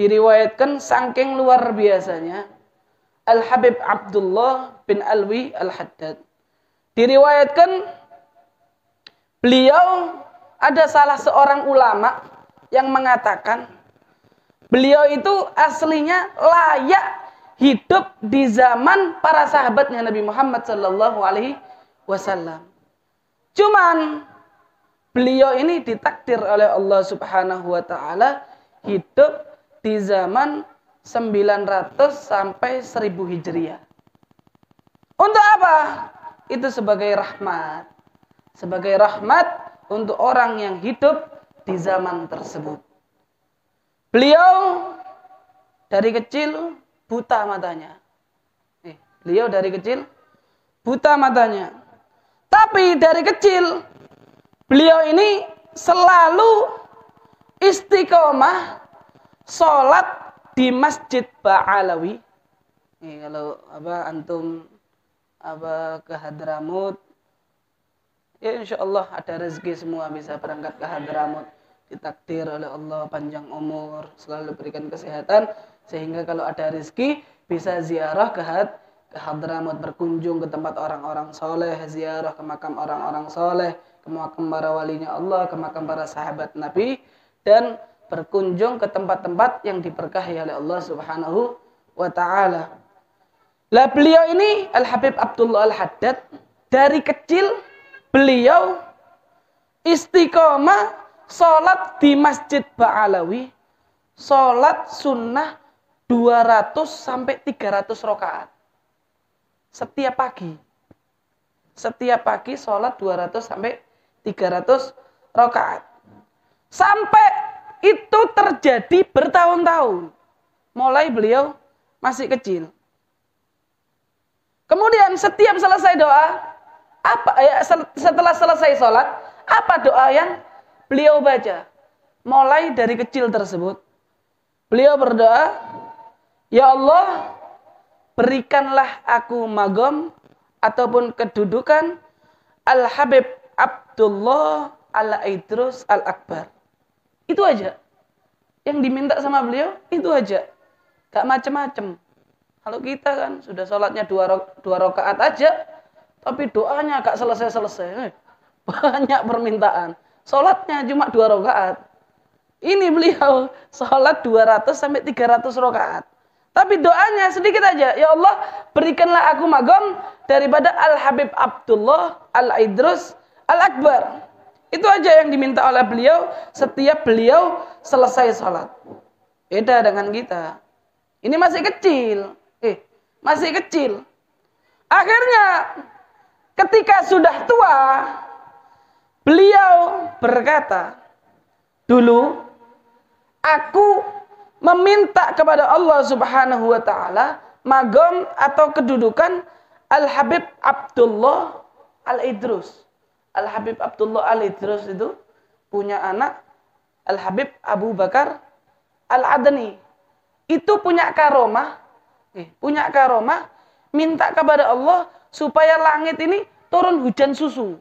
Diriwayatkan saking luar biasanya Al-Habib Abdullah bin Alwi Al-Haddad. Diriwayatkan beliau ada salah seorang ulama yang mengatakan beliau itu aslinya layak hidup di zaman para sahabatnya Nabi Muhammad sallallahu alaihi wasallam. Cuman beliau ini ditakdir oleh Allah Subhanahu wa taala hidup di zaman 900 sampai 1000 Hijriah. Untuk apa? Itu sebagai rahmat. Sebagai rahmat untuk orang yang hidup di zaman tersebut. Beliau dari kecil buta matanya. Beliau dari kecil buta matanya. Tapi dari kecil beliau ini selalu istiqomah sholat di Masjid Ba'alawi. Kalau antum ke Hadramut, ya insya Allah ada rezeki semua bisa berangkat ke Hadramut. Ditakdir oleh Allah panjang umur, selalu berikan kesehatan, sehingga kalau ada rezeki bisa ziarah ke Hadramut, berkunjung ke tempat orang-orang soleh, ziarah ke makam orang-orang soleh, ke makam para walinya Allah, ke makam para sahabat Nabi, dan berkunjung ke tempat-tempat yang diberkahi oleh Allah Subhanahu wa taala. Lah beliau ini Al-Habib Abdullah Al-Haddad, dari kecil beliau istiqomah sholat di Masjid Ba'alawi, sholat sunnah 200 sampai 300 rakaat setiap pagi. Setiap pagi sholat 200 sampai 300 rakaat. Sampai itu terjadi bertahun-tahun. Mulai beliau masih kecil. Kemudian setiap selesai doa, setelah selesai sholat, apa doa yang beliau baca? Mulai dari kecil tersebut, beliau berdoa, ya Allah, berikanlah aku magom ataupun kedudukan Al-Habib Abdullah Al-Idrus Al-Akbar. Itu aja. Yang diminta sama beliau, itu aja. Gak macem-macem. Kalau kita kan sudah sholatnya dua rakaat aja, tapi doanya gak selesai-selesai. Banyak permintaan. Sholatnya cuma 2 rakaat. Ini beliau sholat 200 sampai 300 rakaat. Tapi doanya sedikit aja. Ya Allah, berikanlah aku magom daripada Al-Habib Abdullah Al-Idrus Al-Akbar. Itu aja yang diminta oleh beliau setiap beliau selesai sholat. Beda dengan kita. Ini masih kecil. Masih kecil. Akhirnya ketika sudah tua, beliau berkata, dulu aku meminta kepada Allah Subhanahu wa taala magom atau kedudukan Al-Habib Abdullah Al-Idrus. Al-Habib Abdullah Al-Idrus itu punya anak Al-Habib Abu Bakar Al-Adani. Itu punya karomah, minta kepada Allah supaya langit ini turun hujan susu.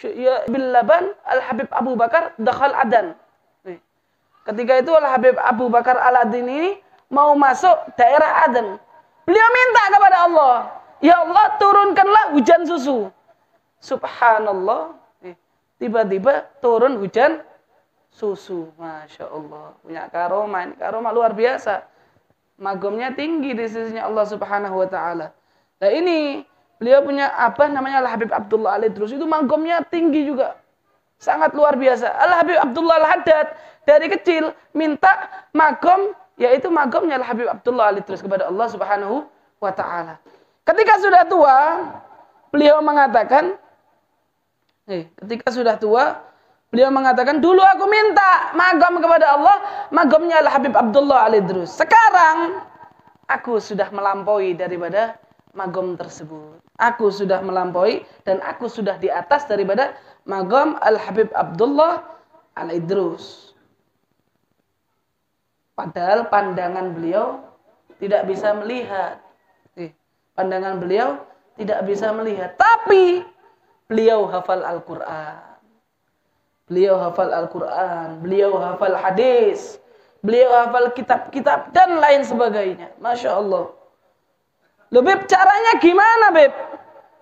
Ya bil laban Al-Habib Abu Bakar dakhal Adan. Ketika itu Al-Habib Abu Bakar Al-Adani ini mau masuk daerah Adan. Beliau minta kepada Allah, ya Allah, turunkanlah hujan susu. Subhanallah. Tiba-tiba turun hujan susu. Masya Allah. Punya karomah. Ini karomah luar biasa. Magomnya tinggi di sisinya Allah Subhanahu wa ta'ala. Nah ini, beliau punya abah namanya Al-Habib Abdullah Al-Idrus. Itu magomnya tinggi juga. Sangat luar biasa. Al-Habib Abdullah Al-Haddad dari kecil minta magom, yaitu magomnya Al-Habib Abdullah Al-Idrus kepada Allah Subhanahu wa ta'ala. Ketika sudah tua, beliau mengatakan, dulu aku minta magom kepada Allah, magomnya Al-Habib Abdullah Al-Idrus. Sekarang, aku sudah melampaui daripada magom tersebut. Aku sudah melampaui dan aku sudah di atas daripada magom Al-Habib Abdullah Al-Idrus. Padahal pandangan beliau tidak bisa melihat. Pandangan beliau tidak bisa melihat. Tapi beliau hafal Al-Quran. Beliau hafal Al-Quran, beliau hafal hadis, beliau hafal kitab-kitab dan lain sebagainya. Masya Allah. Loh Beb, caranya gimana Beb?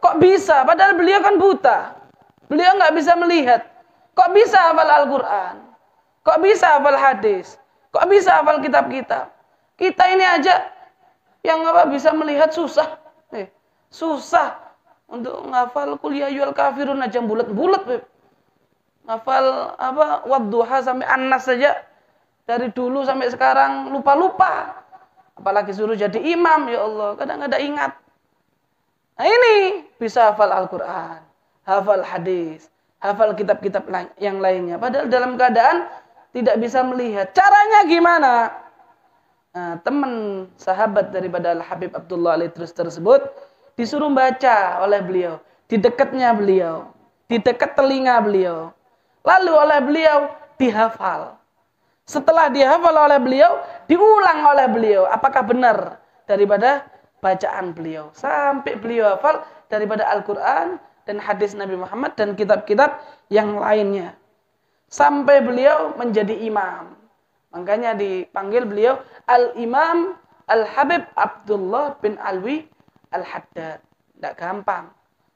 Kok bisa? Padahal beliau kan buta. Beliau nggak bisa melihat. Kok bisa hafal Al-Quran? Kok bisa hafal hadis? Kok bisa hafal kitab-kitab? Kita ini aja yang bisa melihat susah. Susah untuk ngafal Qul ya ayyuhal kafirun aja bulat-bulat Beb. Ngafal Wadduha sampai An-Nas saja dari dulu sampai sekarang lupa-lupa. Apalagi suruh jadi imam, ya Allah, kadang-kadang ingat. Nah ini bisa hafal Al-Quran, hafal hadis, hafal kitab-kitab yang lainnya. Padahal dalam keadaan tidak bisa melihat. Caranya gimana? Nah, teman sahabat daripada Al-Habib Abdullah Al-Idrus tersebut disuruh baca oleh beliau. Di dekatnya beliau. Di dekat telinga beliau. Lalu oleh beliau dihafal. Setelah dihafal oleh beliau, diulang oleh beliau. Apakah benar daripada bacaan beliau. Sampai beliau hafal daripada Al-Quran dan hadis Nabi Muhammad dan kitab-kitab yang lainnya. Sampai beliau menjadi imam. Makanya dipanggil beliau Al-Imam Al-Habib Abdullah bin Alwi Al-Haddad. Tidak gampang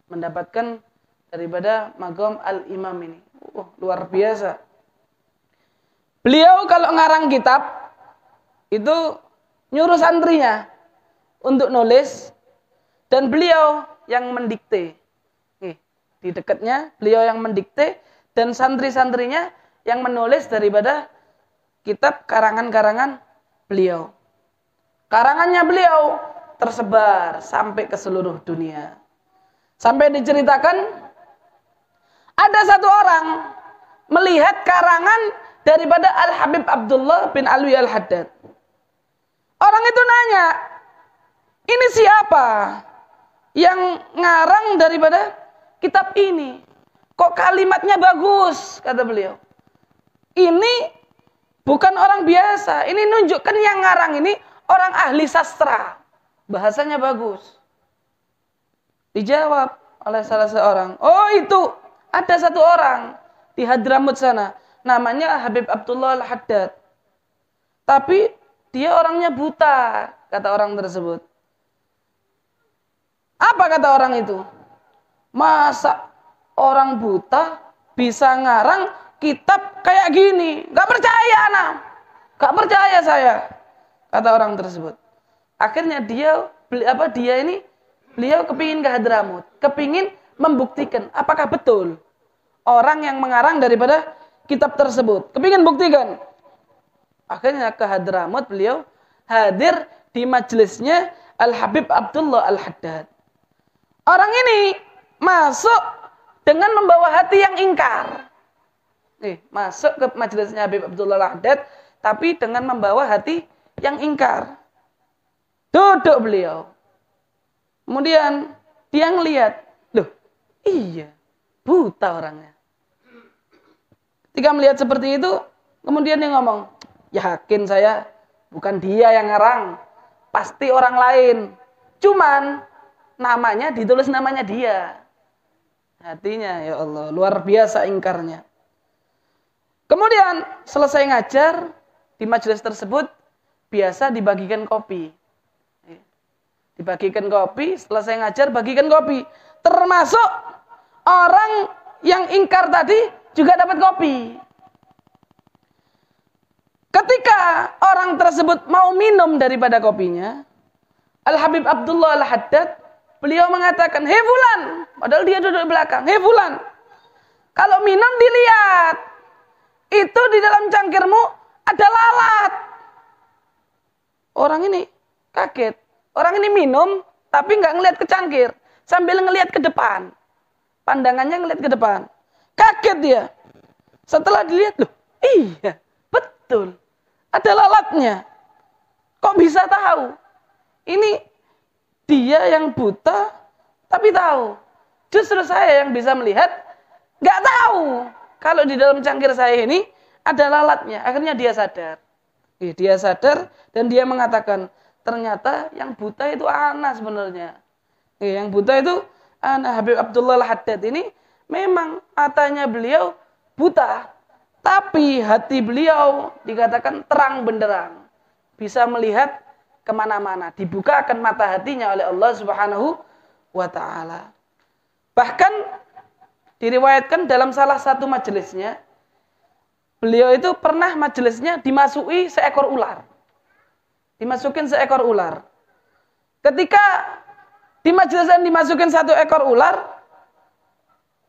mendapatkan daripada maqam Al-Imam ini. Luar biasa. Beliau kalau ngarang kitab itu nyuruh santrinya untuk nulis dan beliau yang mendikte. Di dekatnya beliau yang mendikte dan santri-santrinya yang menulis daripada kitab karangan-karangan beliau. Karangannya beliau tersebar sampai ke seluruh dunia. Sampai diceritakan ada satu orang melihat karangan daripada Al-Habib Abdullah bin Alwi Al-Haddad. Orang itu nanya, ini siapa yang ngarang daripada kitab ini? Kok kalimatnya bagus, kata beliau. Ini bukan orang biasa, ini nunjukkan yang ngarang ini orang ahli sastra. Bahasanya bagus. Dijawab oleh salah seorang, oh itu ada satu orang di Hadramut sana, namanya Habib Abdullah Al-Haddad. Tapi dia orangnya buta, kata orang tersebut. Apa kata orang itu? Masa orang buta bisa ngarang kitab kayak gini? Gak percaya anak. Gak percaya saya, kata orang tersebut. Akhirnya beliau kepingin ke Hadramut, kepingin membuktikan apakah betul orang yang mengarang daripada kitab tersebut. Kepingin buktikan. Akhirnya ke Hadramut beliau hadir di majelisnya Al-Habib Abdullah Al-Haddad. Orang ini masuk dengan membawa hati yang ingkar. Masuk ke majelisnya Habib Abdullah Al-Haddad tapi dengan membawa hati yang ingkar. Duduk beliau. Kemudian dia ngelihat, loh, iya, buta orangnya. Ketika melihat seperti itu, kemudian dia ngomong, yakin saya bukan dia yang ngarang, pasti orang lain. Cuman namanya ditulis namanya dia. Hatinya, ya Allah, luar biasa ingkarnya. Kemudian selesai ngajar di majelis tersebut, biasa dibagikan kopi. Dibagikan kopi, selesai ngajar bagikan kopi. Termasuk orang yang ingkar tadi juga dapat kopi. Ketika orang tersebut mau minum daripada kopinya, Al-Habib Abdullah Al-Haddad, beliau mengatakan, hei Fulan, padahal dia duduk di belakang, hei Fulan, kalau minum dilihat, itu di dalam cangkirmu ada lalat. Orang ini kaget. Orang ini minum, tapi nggak ngelihat ke cangkir. Sambil ngelihat ke depan. Pandangannya ngelihat ke depan. Kaget dia. Setelah dilihat, loh, iya, betul. Ada lalatnya. Kok bisa tahu? Ini dia yang buta, tapi tahu. Justru saya yang bisa melihat, nggak tahu. Kalau di dalam cangkir saya ini, ada lalatnya. Akhirnya dia sadar. Dia sadar, dan dia mengatakan, ternyata yang buta itu ana sebenarnya. Yang buta itu ana. Habib Abdullah Al-Haddad ini memang matanya beliau buta, tapi hati beliau dikatakan terang benderang, bisa melihat kemana-mana, dibukakan mata hatinya oleh Allah Subhanahu wa Ta'ala. Bahkan diriwayatkan dalam salah satu majelisnya, beliau itu pernah majelisnya dimasuki seekor ular. Dimasukin seekor ular. Ketika di majelisnya dimasukin satu ekor ular,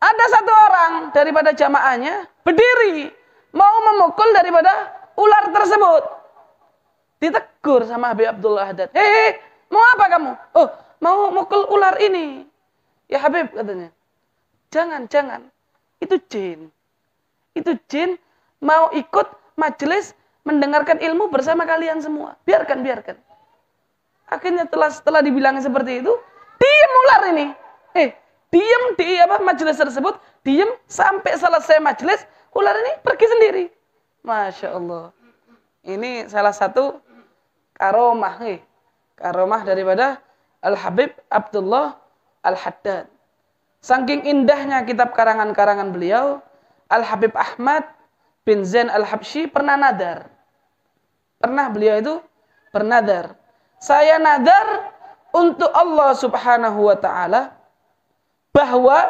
ada satu orang daripada jamaahnya berdiri mau memukul daripada ular tersebut. Ditegur sama Habib Abdullah Haddad. Hei, mau apa kamu? Oh, mau mukul ular ini. Ya Habib, katanya. Jangan. Itu jin. Itu jin mau ikut majelis mendengarkan ilmu bersama kalian semua. Biarkan. Akhirnya setelah dibilang seperti itu, diam ular ini. Diam di majelis tersebut, diam sampai selesai majelis, ular ini pergi sendiri. Masya Allah. Ini salah satu karomah daripada Al-Habib Abdullah Al-Haddad. Saking indahnya kitab karangan-karangan beliau, Al-Habib Ahmad bin Zain Al-Habsyi pernah nadar. Beliau itu bernadar. Saya nadar untuk Allah Subhanahu wa Ta'ala bahwa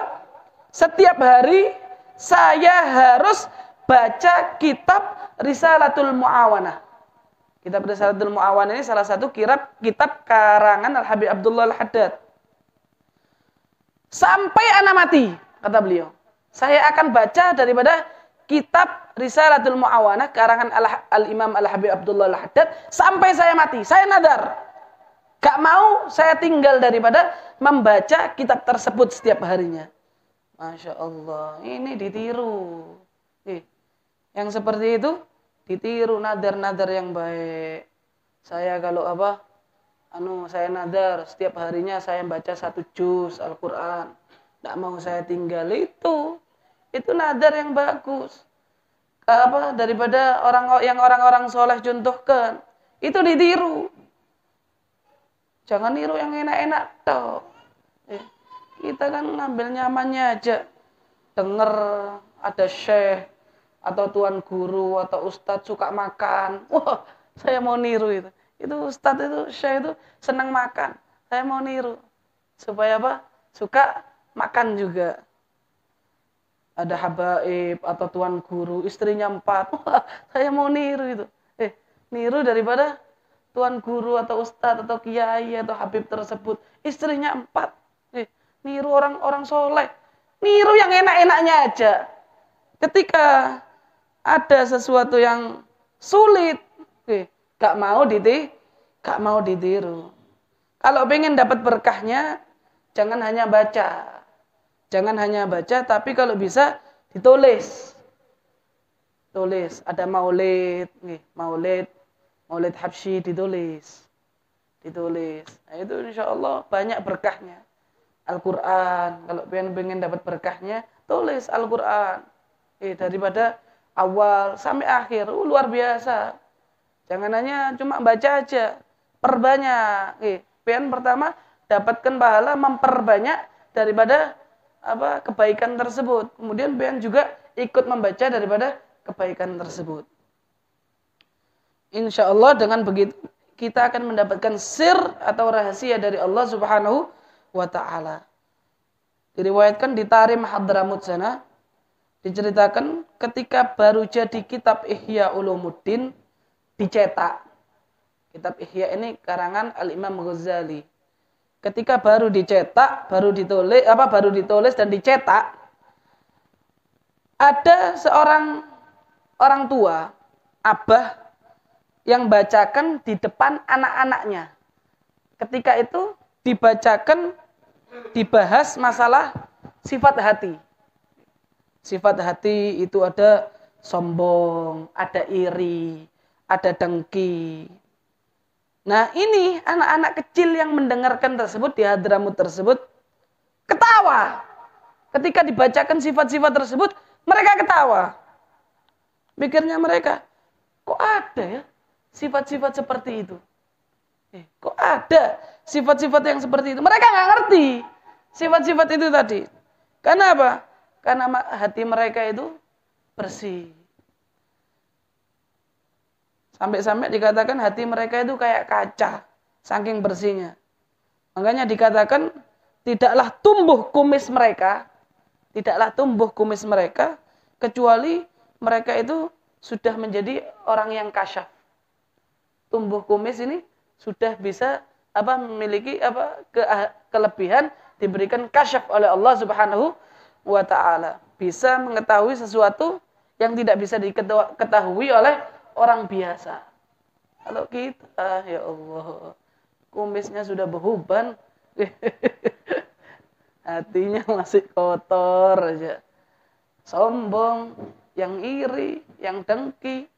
setiap hari saya harus baca kitab Risalatul Mu'awanah. Kitab Risalatul Mu'awanah ini salah satu kitab karangan Al-Habib Abdullah Al-Haddad. Sampai anak mati, kata beliau. Saya akan baca daripada kitab Risalatul Mu'awanah karangan Al-Imam Al-Habib Abdullah Al-Haddad sampai saya mati. Saya nadar. Gak mau saya tinggal daripada membaca kitab tersebut setiap harinya. Masya Allah, ini ditiru. Yang seperti itu ditiru, nadar-nadar yang baik. Saya kalau saya nadar setiap harinya saya baca 1 juz Al-Quran. Gak mau saya tinggal itu nadar yang bagus. Daripada orang-orang soleh contohkan, itu ditiru. Jangan niru yang enak-enak toh. Kita kan ngambil nyamannya aja. Dengar ada syekh atau tuan guru atau ustadz suka makan. Wah, saya mau niru itu. Itu ustadz itu, syekh itu senang makan. Saya mau niru. Supaya suka makan juga. Ada habaib atau tuan guru, istrinya 4. Wah, saya mau niru itu. Niru daripada tuan guru atau ustadz atau kiai atau habib tersebut, istrinya 4. Niru orang-orang soleh. Niru yang enak-enaknya aja. Ketika ada sesuatu yang sulit, gak mau ditiru. Kalau pengen dapat berkahnya, jangan hanya baca. Tapi kalau bisa ditulis. Ada maulid Habsyi ditulis. Nah, itu insya Allah banyak berkahnya. Al-Quran, kalau pengen dapat berkahnya, tulis Al-Quran. Daripada awal sampai akhir, luar biasa. Jangan hanya cuma baca aja, perbanyak. Pertama, dapatkan pahala memperbanyak daripada kebaikan tersebut. Kemudian juga ikut membaca daripada kebaikan tersebut. Insya Allah dengan begitu kita akan mendapatkan sir atau rahasia dari Allah Subhanahu wa Ta'ala. Diriwayatkan di Tarim Hadramut sana, diceritakan ketika baru jadi kitab Ihya Ulumuddin dicetak. Kitab Ihya ini karangan Al-Imam Ghazali. Ketika baru dicetak, baru ditulis dan dicetak, ada seorang orang tua, abah, yang bacakan di depan anak-anaknya. Ketika itu dibahas masalah sifat hati. Sifat hati itu ada sombong, ada iri, ada dengki. Nah, ini anak-anak kecil yang mendengarkan tersebut di Hadramut tersebut ketawa. Ketika dibacakan sifat-sifat tersebut, mereka ketawa. Pikirnya mereka, kok ada ya sifat-sifat seperti itu? Kok ada sifat-sifat yang seperti itu? Mereka nggak ngerti sifat-sifat itu tadi. Karena apa? Karena hati mereka itu bersih. Sampai-sampai dikatakan hati mereka itu kayak kaca, saking bersihnya. Makanya dikatakan tidaklah tumbuh kumis mereka, kecuali mereka itu sudah menjadi orang yang kasyaf. Tumbuh kumis ini sudah bisa memiliki kelebihan, diberikan kasyaf oleh Allah Subhanahu wa taala. Bisa mengetahui sesuatu yang tidak bisa diketahui oleh orang biasa. Kalau kita, ya Allah, kumisnya sudah beruban, hatinya masih kotor aja. Sombong, yang iri, yang dengki,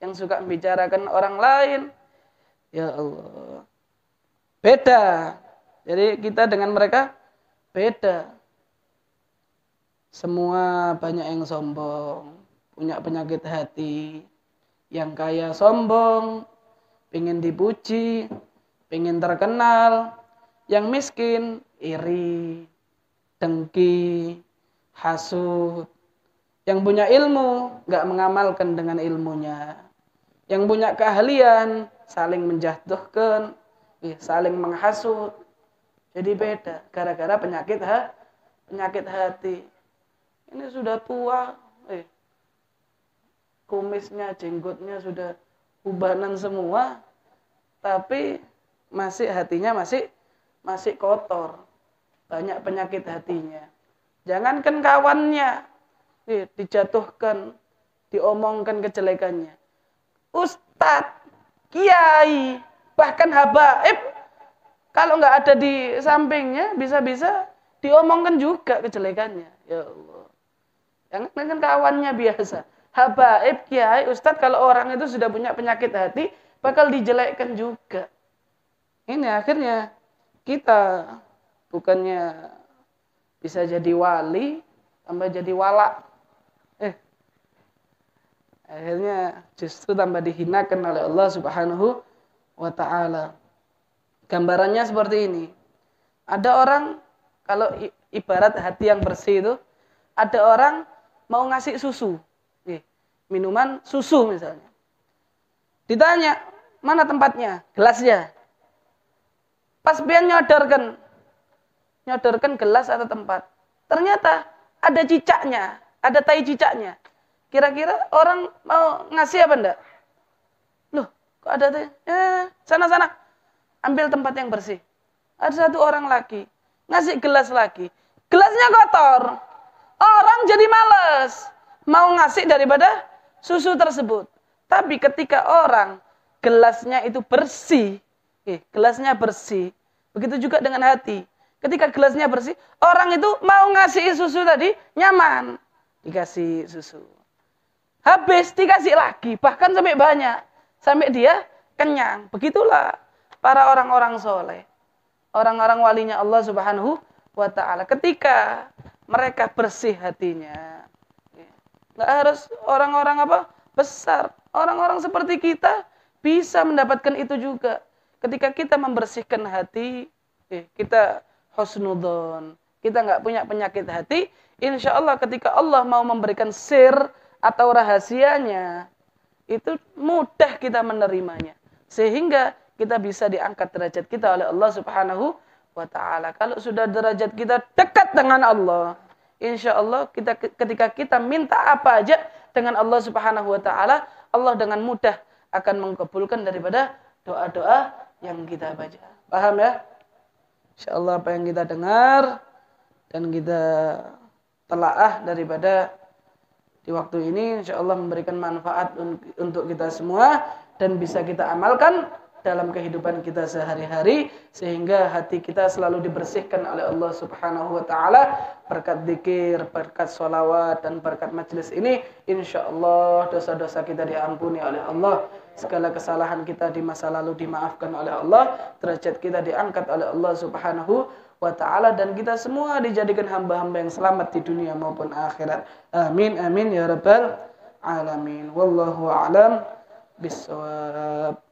yang suka membicarakan orang lain. Ya Allah. Beda. Jadi kita dengan mereka beda. Semua banyak yang sombong, punya penyakit hati. Yang kaya sombong, pengen dipuji, pengen terkenal. Yang miskin iri, dengki, hasud. Yang punya ilmu nggak mengamalkan dengan ilmunya. Yang punya keahlian saling menjatuhkan, saling menghasut. Jadi beda gara-gara penyakit hati. Ini sudah tua, kumisnya, jenggotnya sudah ubanan semua, tapi hatinya masih kotor. Banyak penyakit hatinya. Jangankan kawannya dijatuhkan, diomongkan kejelekannya. Ustadz, kiai, bahkan habaib, kalau nggak ada di sampingnya, bisa-bisa diomongkan juga kejelekannya. Ya Allah. Jangan kawannya biasa. Habaib, kiai, ustadz, kalau orang itu sudah punya penyakit hati, bakal dijelekkan juga. Ini akhirnya kita bukannya bisa jadi wali, tambah jadi walak. Akhirnya justru tambah dihinakan oleh Allah Subhanahu wa ta'ala. Gambarannya seperti ini. Ada orang, kalau ibarat hati yang bersih itu, ada orang mau ngasih susu. Minuman susu misalnya. Ditanya, mana tempatnya? Gelasnya. Pas pian nyodorkan gelas atau tempat. Ternyata ada cicaknya, ada tai cicaknya. Kira-kira orang mau ngasih apa enggak? Loh, kok ada tai? Sana. Ambil tempat yang bersih. Ada satu orang lagi, ngasih gelas lagi. Gelasnya kotor. Orang jadi males mau ngasih daripada susu tersebut. Tapi ketika orang gelasnya itu bersih, begitu juga dengan hati. Ketika gelasnya bersih, orang itu mau ngasih susu tadi nyaman, dikasih susu. Habis dikasih lagi, bahkan sampai banyak, sampai dia kenyang. Begitulah para orang-orang soleh, orang-orang walinya Allah Subhanahu wa ta'ala. Ketika mereka bersih hatinya, nggak harus orang-orang besar. Orang-orang seperti kita bisa mendapatkan itu juga. Ketika kita membersihkan hati, kita husnudzon, kita nggak punya penyakit hati, insya Allah ketika Allah mau memberikan sir atau rahasianya, itu mudah kita menerimanya. Sehingga kita bisa diangkat derajat kita oleh Allah Subhanahu wa ta'ala. Kalau sudah derajat kita dekat dengan Allah, insya Allah ketika kita minta apa aja dengan Allah Subhanahu wa ta'ala, Allah dengan mudah akan mengabulkan daripada doa-doa yang kita baca. Paham ya? Insya Allah apa yang kita dengar dan kita telaah daripada di waktu ini, insya Allah memberikan manfaat untuk kita semua dan bisa kita amalkan dalam kehidupan kita sehari-hari, sehingga hati kita selalu dibersihkan oleh Allah Subhanahu wa ta'ala berkat zikir, berkat sholawat, dan berkat majlis ini. Insya Allah dosa-dosa kita diampuni oleh Allah, segala kesalahan kita di masa lalu dimaafkan oleh Allah, derajat kita diangkat oleh Allah Subhanahu wa ta'ala, dan kita semua dijadikan hamba-hamba yang selamat di dunia maupun akhirat. Amin, amin ya rabbal alamin. Wallahu a'lam bissawab.